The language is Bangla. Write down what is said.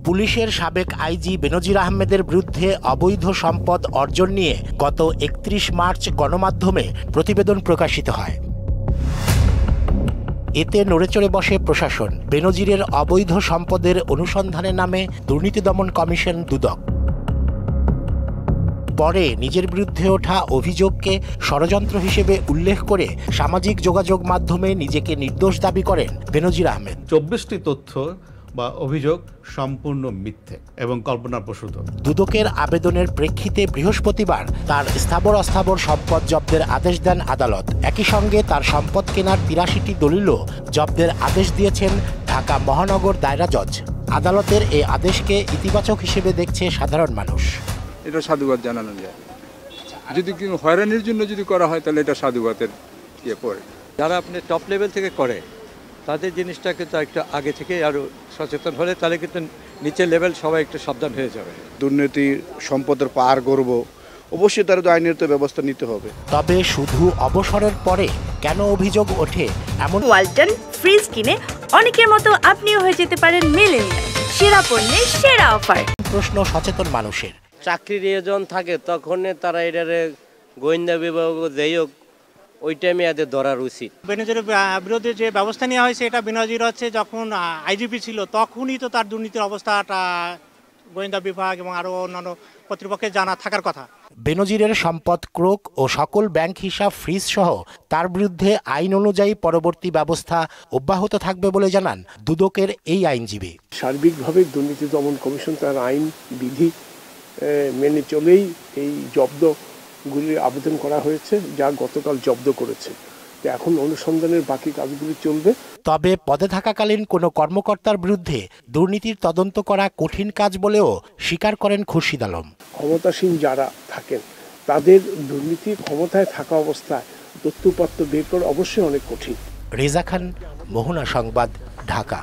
পুলিশের সাবেক আইজি বেনজির আহমেদের বিরুদ্ধে অবৈধ সম্পদ অর্জন নিয়ে গত ৩১ মার্চ গণমাধ্যমে প্রতিবেদন প্রকাশিত হয়। এতে নড়েচড়ে বসে প্রশাসন। বেনজিরের অবৈধ সম্পদের অনুসন্ধানের নামে দুর্নীতি দমন কমিশন দুদক। পরে নিজের বিরুদ্ধে ওঠা অভিযোগকে ষড়যন্ত্র হিসেবে উল্লেখ করে সামাজিক যোগাযোগ মাধ্যমে নিজেকে নির্দোষ দাবি করেন বেনজির আহমেদ। ২৪টি তথ্য বা অভিযোগ সম্পূর্ণ মিথ্যে এবং কল্পনাপ্রসূত। দুদকের আবেদনের প্রেক্ষিতে বৃহস্পতিবার তার স্থাবর অস্থাবর সম্পদ জব্দের আদেশ দেন আদালত। একই সঙ্গে তার সম্পদ কেনার ৮৩টি দলিলও জব্দের আদেশ দিয়েছেন ঢাকা মহানগর দায়রা জজ। আদালতের এই আদেশকে ইতিবাচক হিসেবে দেখছে সাধারণ মানুষ। এটা সাধুবাদ জানানো যায়। যদি হয়রানির জন্য যদি করা হয় তাহলে এটা সাধুবাদের ইয়ে পড়ে। যারা আপনি টপ লেভেল থেকে করে তাদের জিনিসটা কিন্তু একটু আগে থেকে আরও সচেতন হলে তাহলে কিন্তু নিচের লেভেল সবাই একটু সাবধান হয়ে যাবে। দুর্নীতি সম্পদের পার গর্ব অবশ্যই তার আইনের তো ব্যবস্থা নিতে হবে। তবে শুধু অবসরের পরে কেন অভিযোগ ওঠে এমন? ওয়ালটন ফ্রিজ কিনে অনেকের মতো আপনিও হয়ে যেতে পারেন মিলেনিয়াল। সেরা পণ্যের সেরা অফার। প্রশ্ন সচেতন মানুষের। চাকরির এজন থাকে তখন তারা এটারে গোয়েন্দা বিভাগ যাই হোক ওই টাইমে এদের ধরার উচিত। বেনজিরের বিরুদ্ধে যে ব্যবস্থা নেওয়া হয়েছে এটা বেনজির হচ্ছে যখন আইজিপি ছিল তখনই তো তার দুর্নীতির অবস্থাটা গোয়েন্দা বিভাগ এবং আরও অন্যান্য কর্তৃপক্ষের জানা থাকার কথা। বেনজিরের সম্পদ ক্রোক ও সকল ব্যাংক হিসাব ফ্রিজ সহ তার বিরুদ্ধে আইন অনুযায়ী পরবর্তী ব্যবস্থা অব্যাহত থাকবে বলে জানান দুদকের এই আইনজীবী। সার্বিকভাবে দুর্নীতি দমন কমিশন তার আইন বিধি মেনে চলেই এই জব্দগুলির আবেদন করা হয়েছে, যা গতকাল জব্দ করেছে। এখন অনুসন্ধানের বাকি কাজগুলি চলবে। তবে পদে থাকাকালীন কোনো কর্মকর্তার বিরুদ্ধে দুর্নীতির তদন্ত করা কঠিন কাজ বলেও স্বীকার করেন খুরশিদ আলম। ক্ষমতাসীন যারা থাকেন তাদের দুর্নীতি ক্ষমতায় থাকা অবস্থায় তথ্যপত্র বের করা অবশ্যই অনেক কঠিন। রেজা খান, মোহনা সংবাদ, ঢাকা।